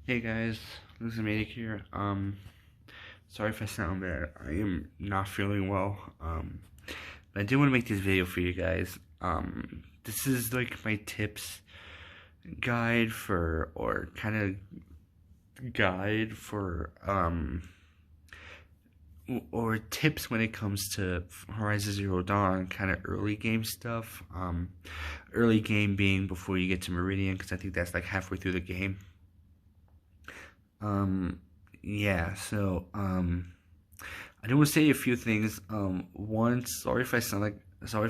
Hey guys, this is Manic here. Sorry if I sound bad. I am not feeling well. But I did want to make this video for you guys. This is like my tips guide for, or kind of guide for, or tips when it comes to Horizon Zero Dawn, kind of early game stuff. Early game being before you get to Meridian, because I think that's like halfway through the game. Yeah, so, I do want to say a few things. One, sorry if I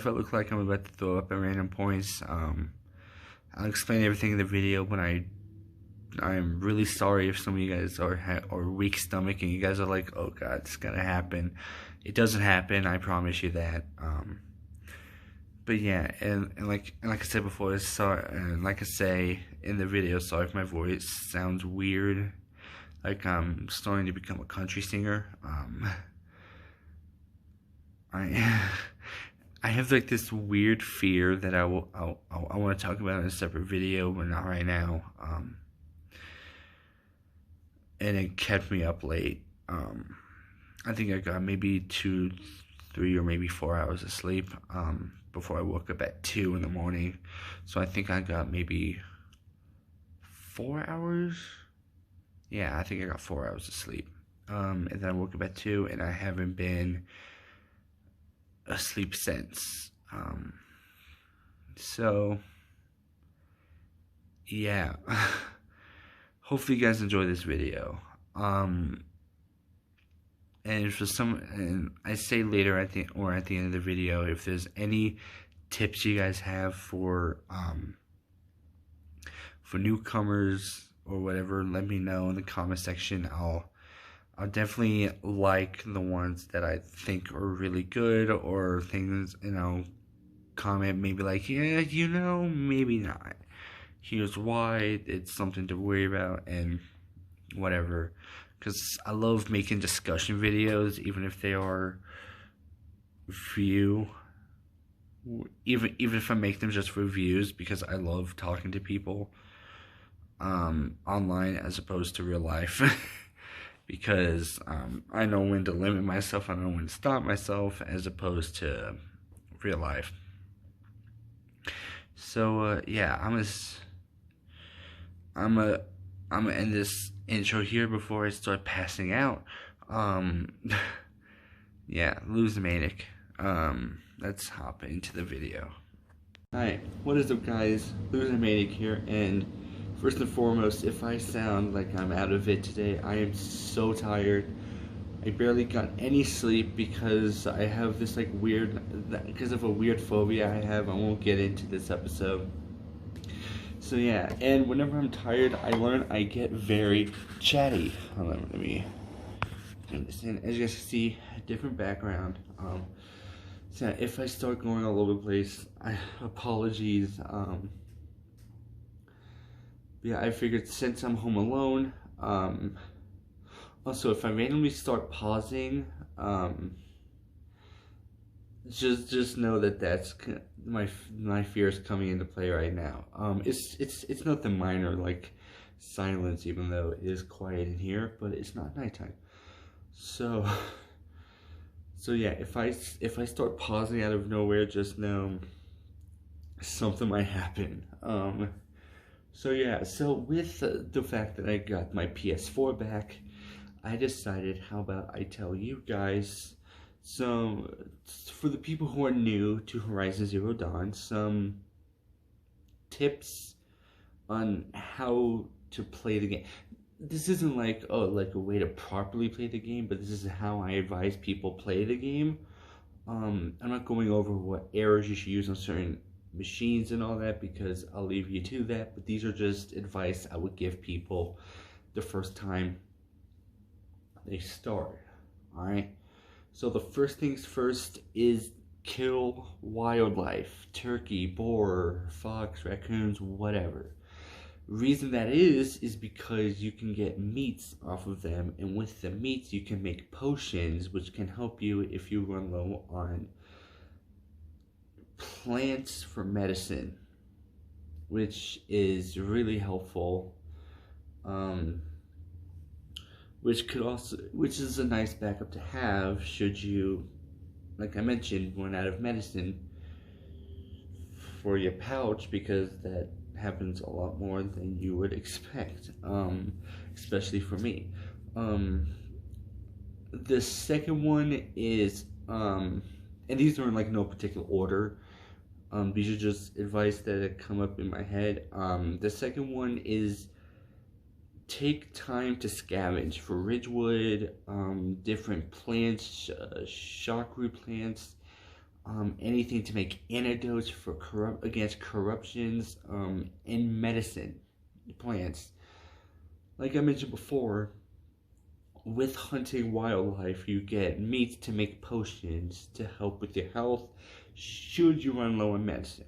look like I'm about to throw up at random points. I'll explain everything in the video, but I'm really sorry if some of you guys are weak stomach and you guys are like, oh god, it's gonna happen. It doesn't happen, I promise you that. But yeah, and like I said before, and like I say in the video, sorry if my voice sounds weird. Like I'm starting to become a country singer. I I have like this weird fear that I want to talk about in a separate video, but not right now. And it kept me up late. I think I got maybe 2, 3, or maybe 4 hours of sleep. Before I woke up at 2 in the morning, so I think I got maybe 4 hours. Yeah, I think I got 4 hours of sleep. And then I woke up at 2, and I haven't been asleep since. So, yeah. Hopefully you guys enjoy this video. And and I say later at the end of the video, if there's any tips you guys have for newcomers or whatever, let me know in the comment section. I'll definitely like the ones that I think are really good, or things, comment maybe like, yeah, maybe not. Here's why, it's something to worry about, and whatever. Because I love making discussion videos, even if they are even if I make them just for views, because I love talking to people online as opposed to real life. Because I know when to limit myself, I know when to stop myself, as opposed to real life. So yeah, I'm gonna end this intro here before I start passing out. Yeah, lose Manic. Let's hop into the video. Hi, what is up guys? Loser Manic here, and first and foremost, if I sound like I'm out of it today, I am so tired. I barely got any sleep because I have this because of a weird phobia I have. I won't get into this episode. So yeah, and whenever I'm tired, I learn I get very chatty. Hold on, let me turn this in. As you guys can see, different background. So if I start going all over the place, apologies. Yeah, I figured since I'm home alone, also if I randomly start pausing, just know that that's my fears coming into play right now. It's nothing minor like silence, even though it is quiet in here, but it's not nighttime. So yeah, if I start pausing out of nowhere, just know something might happen. So yeah, so with the fact that I got my PS4 back, I decided, how about I tell you guys some, for the people who are new to Horizon Zero Dawn, some tips on how to play the game. This isn't like a way to properly play the game, but this is how I advise people play the game. I'm not going over what errors you should use on certain machines and all that, because I'll leave you to that, but these are just advice I would give people the first time they start. Alright, so the first things first is kill wildlife: turkey, boar, fox, raccoons, whatever. Reason that is because you can get meats off of them, and with the meats you can make potions, which can help you if you run low on plants for medicine, which is really helpful. um, which is a nice backup to have should you, like I mentioned, run out of medicine for your pouch, because that happens a lot more than you would expect, especially for me. The second one is, and these are in like no particular order. These are just advice that come up in my head. The second one is take time to scavenge for ridgewood, different plants, shockroot plants, anything to make antidotes for against corruptions, and medicine plants. Like I mentioned before, with hunting wildlife, you get meat to make potions to help with your health should you run low on medicine.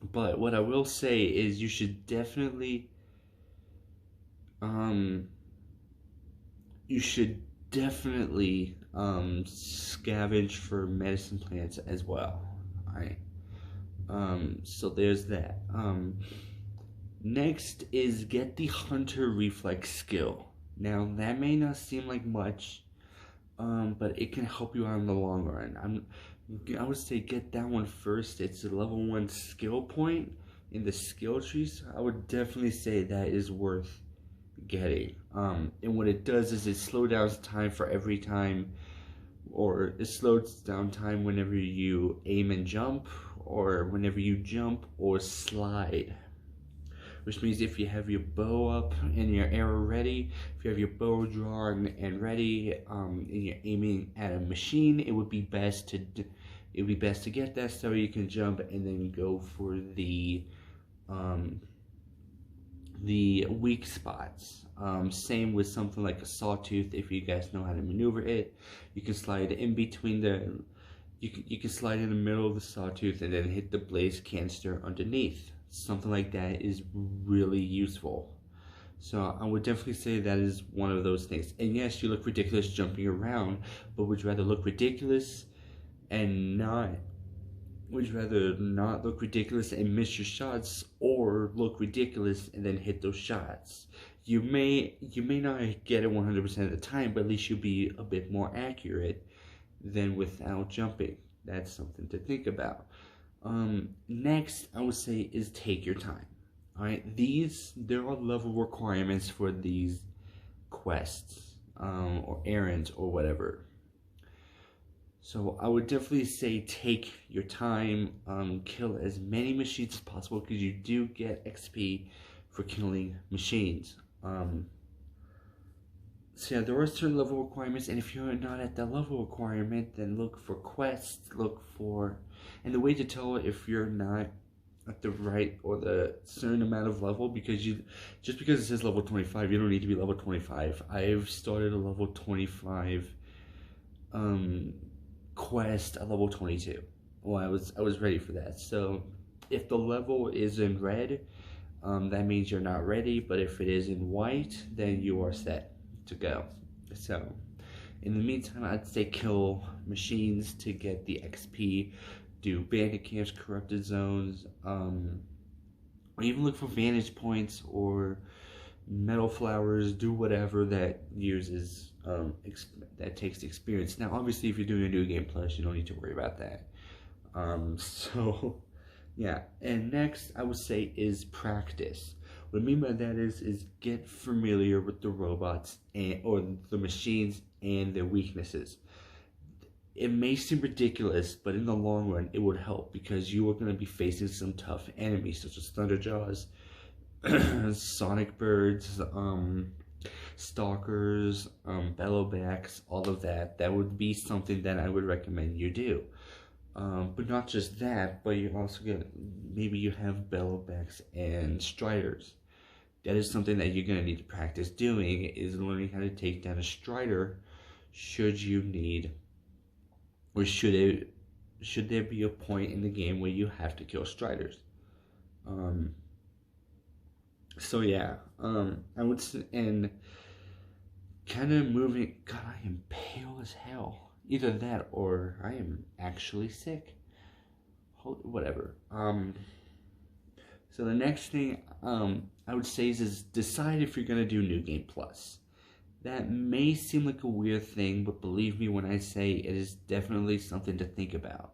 But what I will say is you should definitely scavenge for medicine plants as well. Alright. So there's that. Next is get the hunter reflex skill. Now that may not seem like much, but it can help you out in the long run. I would say get that one first. It's a level 1 skill point in the skill trees. I would definitely say that is worth getting. And what it does is it slows down time for every time, or it slows down time whenever you aim and jump, or whenever you jump or slide. Which means if you have your bow up and your arrow ready, if you have your bow drawn and ready, and you're aiming at a machine, it would be best to get that so you can jump and then go for the weak spots. Same with something like a sawtooth. If you guys know how to maneuver it, you can slide in between you can slide in the middle of the sawtooth and then hit the blaze canister underneath. Something like that is really useful. So I would definitely say that is one of those things. And yes, you look ridiculous jumping around, but would you rather look ridiculous and not look ridiculous and miss your shots, or look ridiculous and then hit those shots? You may not get it 100% of the time, but at least you'll be a bit more accurate than without jumping. That's something to think about. Next, I would say is take your time. Alright, there are level requirements for these quests, or errands, or whatever. So I would definitely say take your time, kill as many machines as possible, because you do get XP for killing machines. So yeah, there are certain level requirements, and if you're not at that level requirement, then look for quests, and the way to tell if you're not at the right or the certain amount of level, because just because it says level 25, you don't need to be level 25. I've started a level 25 quest at level 22. Well, I was ready for that. So if the level is in red, that means you're not ready, but if it is in white, then you are set to go. So in the meantime, I'd say kill machines to get the XP, do bandit camps, corrupted zones, or even look for vantage points or metal flowers. Do whatever that uses that takes experience. Now obviously if you're doing a new game plus, you don't need to worry about that. So yeah, and next I would say is practice. What I mean by that is get familiar with the robots or the machines and their weaknesses. It may seem ridiculous, but in the long run, it would help, because you are going to be facing some tough enemies, such as Thunderjaws, Sonic Birds, Stalkers, Bellowbacks, all of that. That would be something that I would recommend you do. But not just that, but you also maybe you have Bellowbacks and Striders. That is something that you're going to need to practice doing, is learning how to take down a Strider should you need, or should there be a point in the game where you have to kill Striders. So yeah, I would say, and kind of moving, God, I am pale as hell. Either that or I am actually sick. Whatever. So the next thing I would say is decide if you're gonna do New Game Plus. That may seem like a weird thing, but believe me when I say it is definitely something to think about.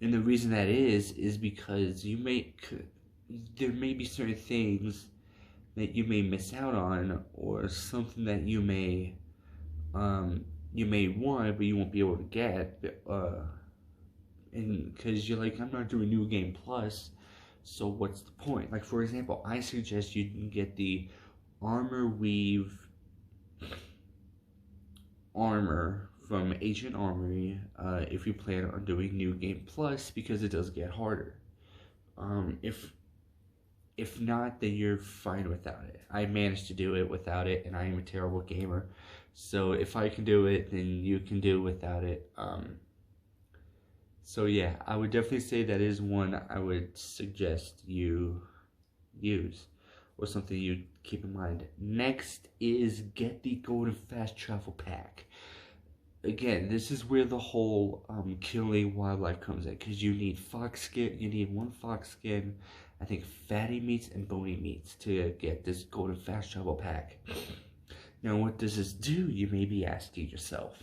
And the reason that is because there may be certain things that you may miss out on, or something that you may want but you won't be able to get, and because you're like, I'm not doing New Game Plus, so what's the point? Like, for example, I suggest you get the Armor Weave armor from Ancient Armory if you plan on doing New Game Plus, because it does get harder. If not, then you're fine without it. I managed to do it without it, and I am a terrible gamer. So if I can do it, then you can do it without it. So yeah, I would definitely say that is one I would suggest you use, or something you keep in mind. Next is get the Golden Fast Travel Pack. Again, this is where the whole killing wildlife comes in, because you need fox skin. You need one fox skin, I think fatty meats and bony meats to get this Golden Fast Travel Pack. Now, what does this do? You may be asking yourself.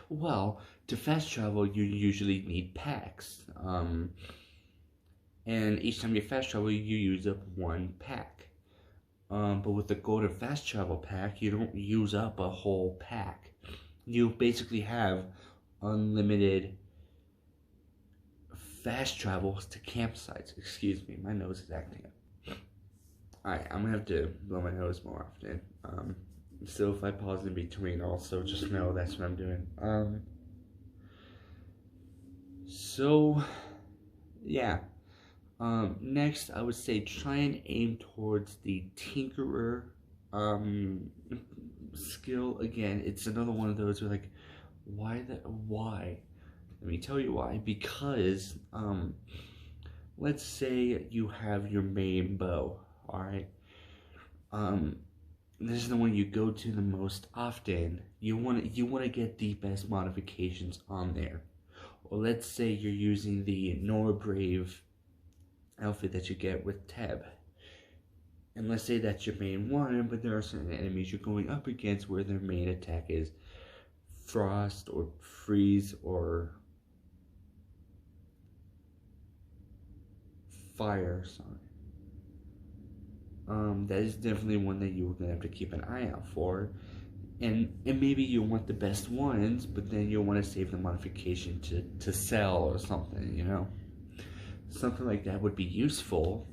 Well, to fast travel, you usually need packs. And each time you fast travel, you use up one pack. But with the Golden Fast Travel Pack, you don't use up a whole pack. You basically have unlimited fast travels to campsites. Excuse me, my nose is acting up. Alright, I'm gonna have to blow my nose more often. So if I pause in between, also just know that's what I'm doing. So yeah. Next, I would say try and aim towards the Tinkerer skill. Again, it's another one of those where, like, why? Let me tell you why. Because let's say you have your main bow. All right. This is the one you go to the most often. You want to get the best modifications on there. Or let's say you're using the Nora Brave outfit that you get with Teb. And let's say that's your main one, but there are certain enemies you're going up against where their main attack is Frost or Freeze or Fire. Sorry. That is definitely one that you're gonna have to keep an eye out for. And maybe you want the best ones, but then you'll want to save the modification to sell or something, you know? Something like that would be useful.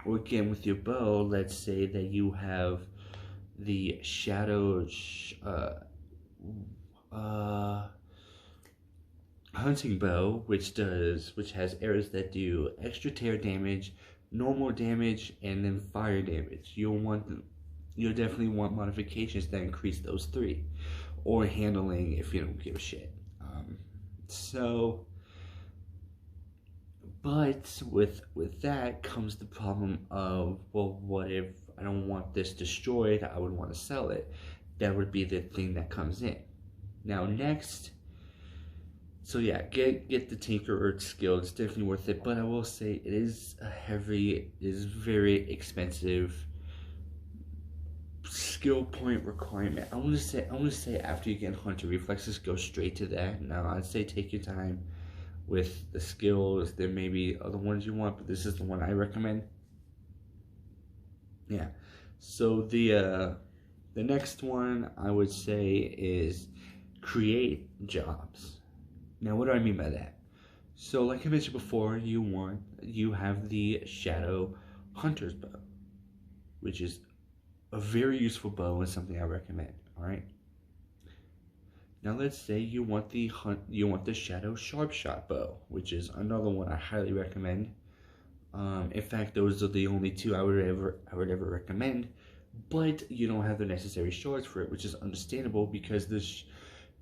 Or again, with your bow, let's say that you have the Shadow hunting bow, which has arrows that do extra tear damage, normal damage, and then fire damage. You'll definitely want modifications that increase those three, or handling if you don't give a shit. But with that comes the problem of, well, what if I don't want this destroyed? I would want to sell it. That would be the thing that comes in. Now next, so yeah, get the Tinkerer skill. It's definitely worth it. But I will say it is very expensive skill point requirement. I want to say after you get Hunter Reflexes, go straight to that. Now I'd say take your time with the skills. There may be other ones you want, but this is the one I recommend. Yeah. So the next one I would say is create jobs. Now, what do I mean by that? So, like I mentioned before, you have the Shadow Hunter's bow, which is a very useful bow and something I recommend. All right. Now let's say you want the Shadow Sharpshot bow, which is another one I highly recommend. In fact, those are the only two I would ever recommend. But you don't have the necessary shards for it, which is understandable because the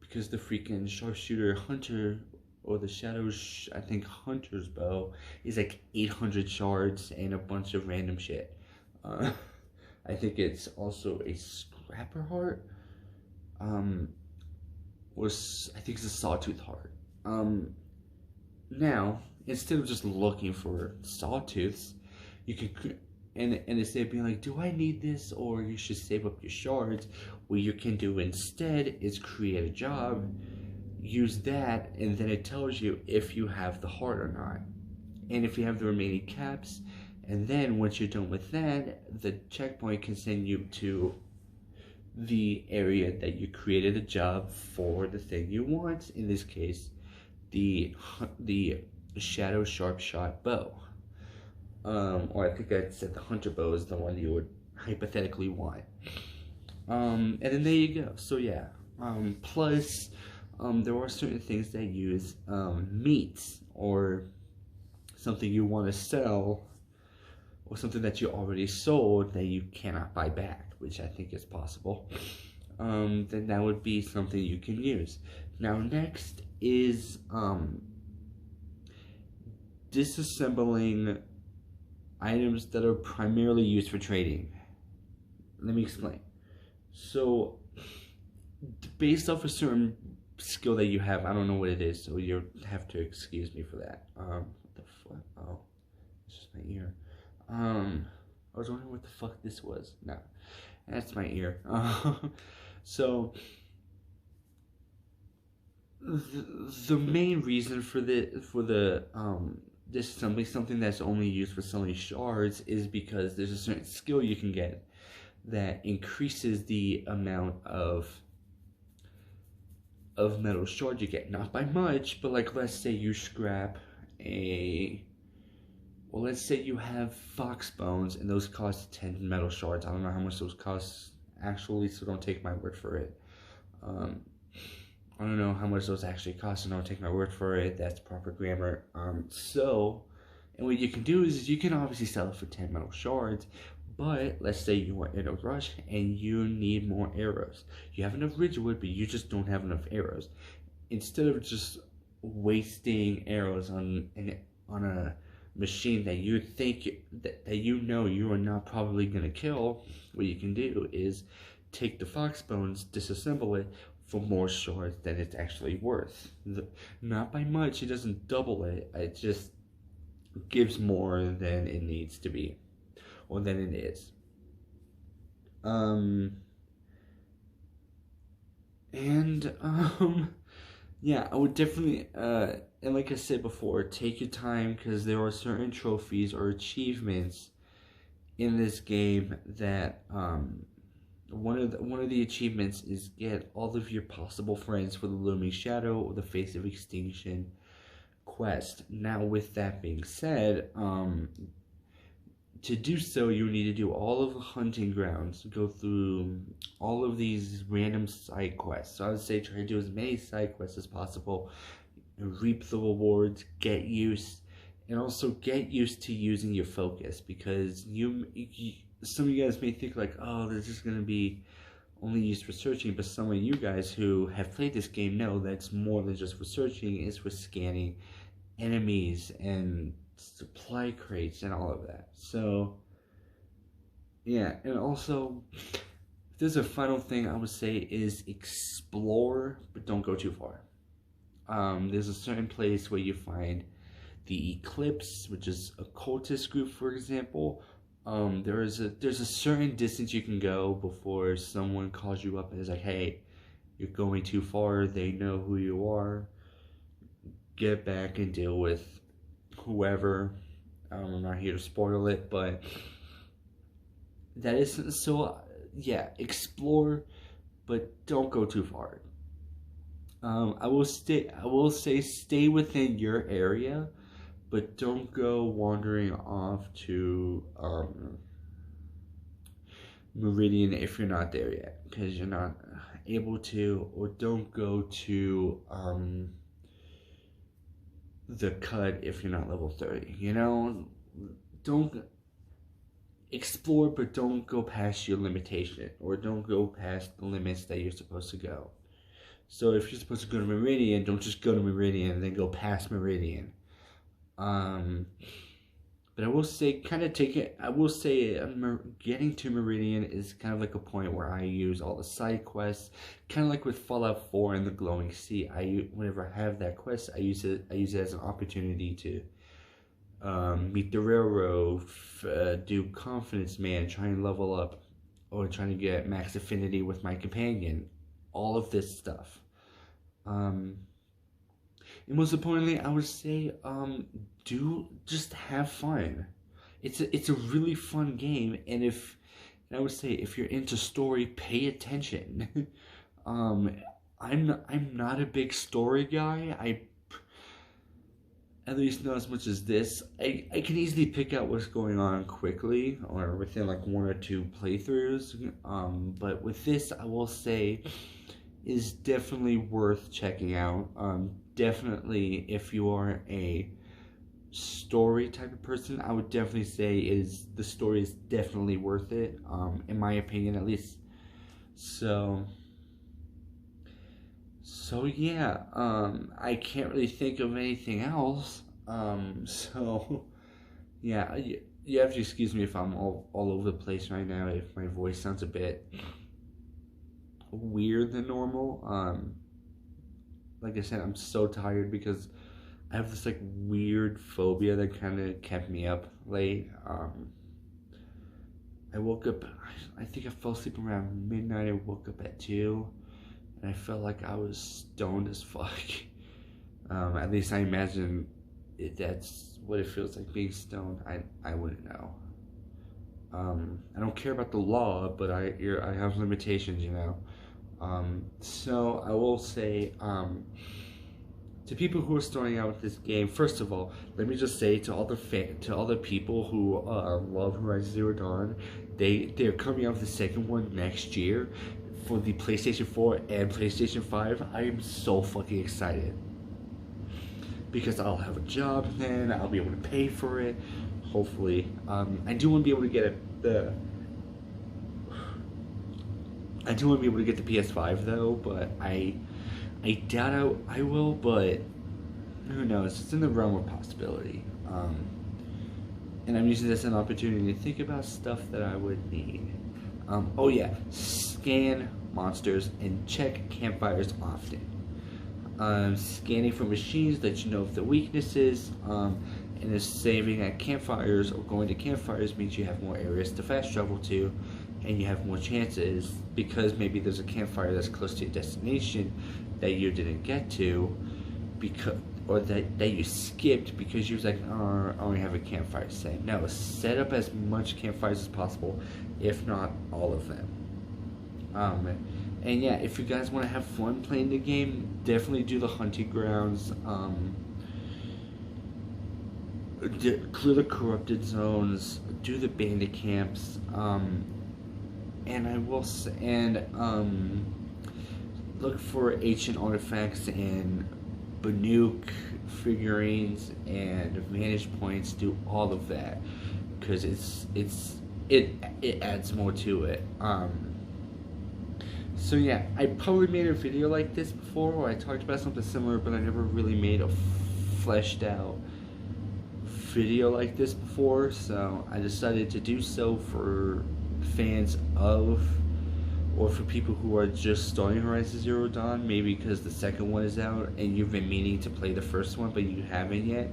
freaking Sharpshooter Hunter, or the I think Hunter's bow, is like 800 shards and a bunch of random shit. I think it's also a Scrapper Heart. I think it's a Sawtooth Heart. Now, instead of just looking for sawtooths, you can and instead of being like, do I need this, or you should save up your shards, what you can do instead is create a job, use that, and then it tells you if you have the heart or not, and if you have the remaining caps. And then once you're done with that, the checkpoint can send you to the area that you created a job for the thing you want. In this case, the Shadow Sharp Shot bow. Or I think I said the Hunter bow is the one you would hypothetically want. And then there you go. So yeah. Plus, there are certain things that use meat or something you want to sell, or something that you already sold that you cannot buy back, which I think is possible. Then that would be something you can use. Now next is disassembling items that are primarily used for trading. Let me explain. So based off a certain skill that you have, I don't know what it is, so you have to excuse me for that. What the fuck? Oh, it's just my ear. I was wondering what the fuck this was. No, that's my ear. So the main reason for the disassembly something that's only used for selling shards is because there's a certain skill you can get that increases the amount of metal shards you get. Not by much, but like let's say you scrap well, let's say you have fox bones and those cost 10 metal shards. I don't know how much those cost actually, so don't take my word for it. I don't know how much those actually cost, so don't take my word for it. That's proper grammar. And what you can do is you can obviously sell it for 10 metal shards, but let's say you are in a rush and you need more arrows. You have enough Ridgewood, but you just don't have enough arrows. Instead of just wasting arrows on a machine that you think that you know you are not probably gonna kill, what you can do is take the fox bones, disassemble it for more shards than it's actually worth. Not by much, it doesn't double it, it just gives more than it needs to be, or than it is. Yeah, I would definitely, and like I said before, take your time, because there are certain trophies or achievements in this game that, one of the achievements is get all of your possible friends for the Looming Shadow or the Face of Extinction quest. Now, with that being said, to do so, you need to do all of the hunting grounds, go through all of these random side quests. So I would say try to do as many side quests as possible, and reap the rewards, get used, and also get used to using your focus, because some of you guys may think like, oh, this is going to be only used for searching, but some of you guys who have played this game know that it's more than just for searching, it's for scanning enemies and supply crates and all of that. So yeah, and also if there's a final thing I would say is explore, but don't go too far. There's a certain place where you find the Eclipse, which is a cultist group, for example. There's a certain distance you can go before someone calls you up and is like, hey, you're going too far, they know who you are, get back and deal with whoever. I'm not here to spoil it, but that isn't so. Yeah, explore, but don't go too far. I will say stay within your area, but don't go wandering off to Meridian if you're not there yet, because you're not able to. Or don't go to the cut if you're not level 30. You know, don't explore, but don't go past your limitation, or don't go past the limits that you're supposed to go. So if you're supposed to go to Meridian, don't just go to Meridian and then go past Meridian. But I will say, getting to Meridian is kind of like a point where I use all the side quests, kind of like with Fallout 4 and the Glowing Sea. Whenever I have that quest, I use it as an opportunity to Meet the Railroad, do Confidence Man, try and level up, or trying to get max affinity with my companion. All of this stuff. And most importantly, I would say, do just have fun. It's a really fun game, and I would say if you're into story, pay attention. I'm not a big story guy. At least not as much as this. I can easily pick out what's going on quickly or within like one or two playthroughs. But with this, I will say is definitely worth checking out. Definitely if you are a story type of person, I would definitely say the story is definitely worth it. In my opinion, at least. So yeah, I can't really think of anything else. So yeah, you have to excuse me if I'm all over the place right now, if my voice sounds a bit weird than normal. Like I said, I'm so tired because I have this like weird phobia that kind of kept me up late. I woke up, I think I fell asleep around midnight. I woke up at 2. And I felt like I was stoned as fuck. At least I imagine that's what it feels like being stoned. I wouldn't know. I don't care about the law, but I have limitations, you know. So I will say, to people who are starting out with this game, first of all, let me just say to all the people who love Horizon Zero Dawn, they're coming out with the second one next year for the PlayStation 4 and PlayStation 5. I am so fucking excited because I'll have a job then. I'll be able to pay for it. Hopefully, I do want to be able to get the PS5 though, but I doubt I will. But who knows? It's in the realm of possibility. And I'm using this as an opportunity to think about stuff that I would need. Oh yeah, scan monsters and check campfires often. Scanning for machines that you know of the weaknesses, and is saving at campfires or going to campfires means you have more areas to fast travel to, and you have more chances because maybe there's a campfire that's close to your destination that you didn't get to, or that you skipped because you was like, oh, I only have a campfire set. No, set up as much campfires as possible, if not all of them. And yeah, if you guys want to have fun playing the game, definitely do the hunting grounds. Clear the corrupted zones. Do the bandit camps. And I will say, look for ancient artifacts and Banuk figurines and vantage points. Do all of that because it adds more to it. So yeah, I probably made a video like this before where I talked about something similar, but I never really made a fleshed out video like this before, so I decided to do so for fans of, or for people who are just starting Horizon Zero Dawn, maybe because the second one is out and you've been meaning to play the first one but you haven't yet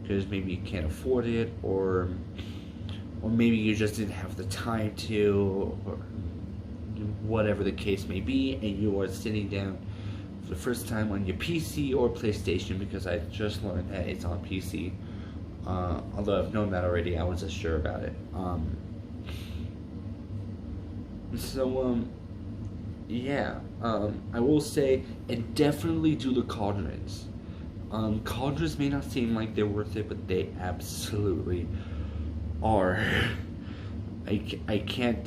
because maybe you can't afford it, or maybe you just didn't have the time to, or whatever the case may be, and you are sitting down for the first time on your PC or PlayStation, because I just learned that it's on PC. Although I've known that already, I wasn't sure about it. Yeah, I will say, and definitely do the cauldrons. Cauldrons may not seem like they're worth it, but they absolutely are. I can't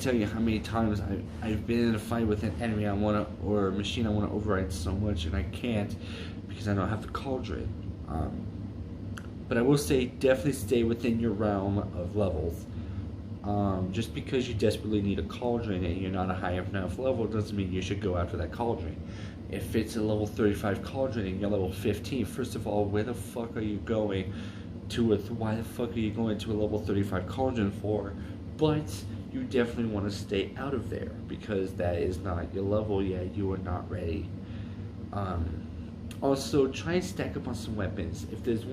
tell you how many times I've been in a fight with an enemy or a machine I want to override so much, and I can't because I don't have the cauldron. But I will say, definitely stay within your realm of levels. Just because you desperately need a cauldron and you're not a high enough level doesn't mean you should go after that cauldron. If it's a level 35 cauldron and you're level 15, first of all, where the fuck are you going to it? Why the fuck are you going to a level 35 cauldron for? But you definitely want to stay out of there because that is not your level yet. You are not ready. Also, try and stack up on some weapons. If there's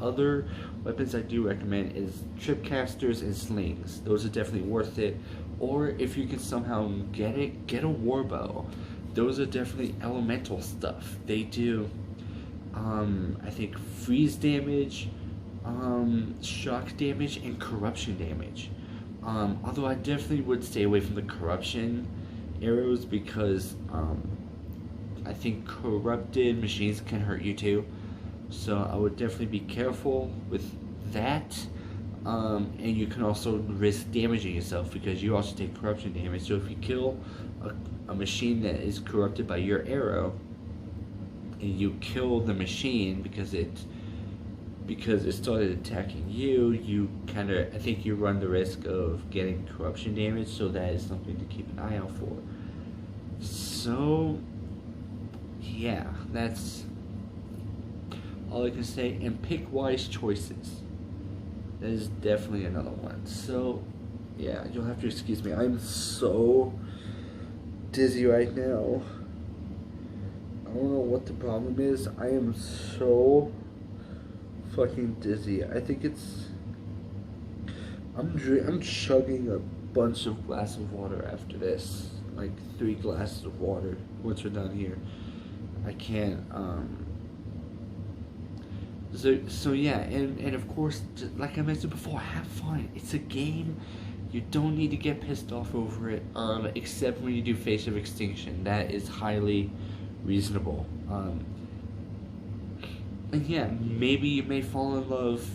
other weapons I do recommend is tripcasters and slings. Those are definitely worth it. Or if you can somehow get a warbow. Those are definitely elemental stuff. They do, I think freeze damage, shock damage, and corruption damage. Although I definitely would stay away from the corruption arrows because I think corrupted machines can hurt you too. So I would definitely be careful with that. And you can also risk damaging yourself because you also take corruption damage. So if you kill a machine that is corrupted by your arrow, and you kill the machine because it started attacking you, I think you run the risk of getting corruption damage. So that is something to keep an eye out for. So yeah, that's all I can say. And pick wise choices. That is definitely another one. So yeah, you'll have to excuse me. I'm so dizzy right now. I don't know what the problem is. I am so fucking dizzy. I think it's I'm chugging a bunch of glasses of water after this. Like 3 glasses of water once we're done here. I can't so yeah, and of course, like I mentioned before, have fun. It's a game. You don't need to get pissed off over it, except when you do Face of Extinction. That is highly reasonable. And yeah, maybe you may fall in love,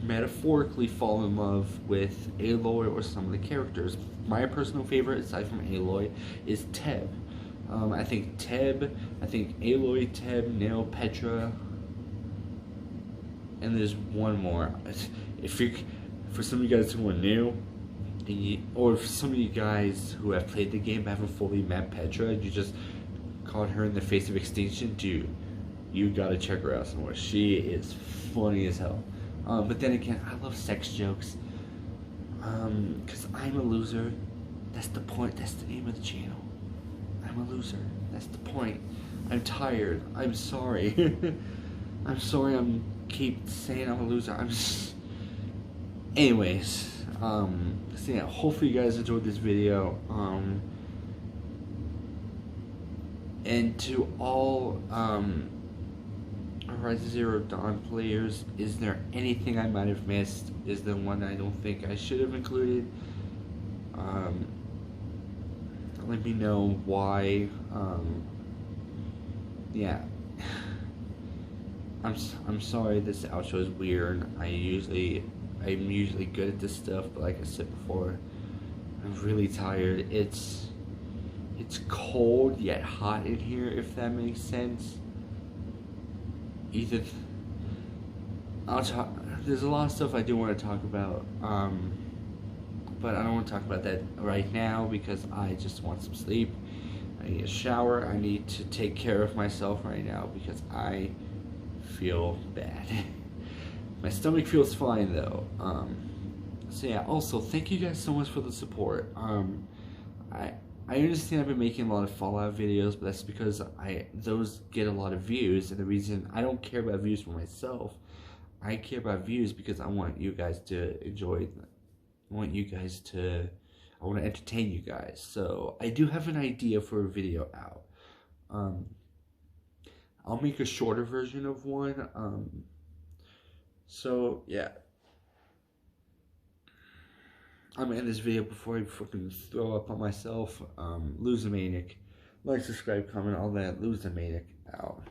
metaphorically fall in love with Aloy or some of the characters. My personal favorite, aside from Aloy, is Teb. I think Aloy, Teb, Nail, Petra, and there's one more. For some of you guys who are new, or for some of you guys who have played the game but haven't fully met Petra, you just caught her in the Face of Extinction, dude, you gotta check her out somewhere. She is funny as hell. But then again, I love sex jokes. Cause I'm a loser. That's the point. That's the name of the channel. I'm a loser. That's the point. I'm tired. I'm sorry. I'm sorry. I'm keep saying I'm a loser. Anyways, so yeah, hopefully you guys enjoyed this video. And to all Horizon Zero Dawn players, is there anything I might have missed? Is there one I don't think I should have included? Let me know why. Yeah. I'm sorry this outro is weird. I'm usually good at this stuff, but like I said before, I'm really tired. It's cold yet hot in here, if that makes sense. There's a lot of stuff I do want to talk about, but I don't want to talk about that right now because I just want some sleep. I need a shower. I need to take care of myself right now because I feel bad. My stomach feels fine though. So yeah, also thank you guys so much for the support. I understand I've been making a lot of Fallout videos, but that's because those get a lot of views, and the reason I don't care about views for myself, I care about views because I want you guys to enjoy them. I want to entertain you guys. So I do have an idea for a video out. I'll make a shorter version of one. So yeah. I'm gonna end this video before I fucking throw up on myself. Lose a Maniac. Like, subscribe, comment, all that. Lose a Maniac out.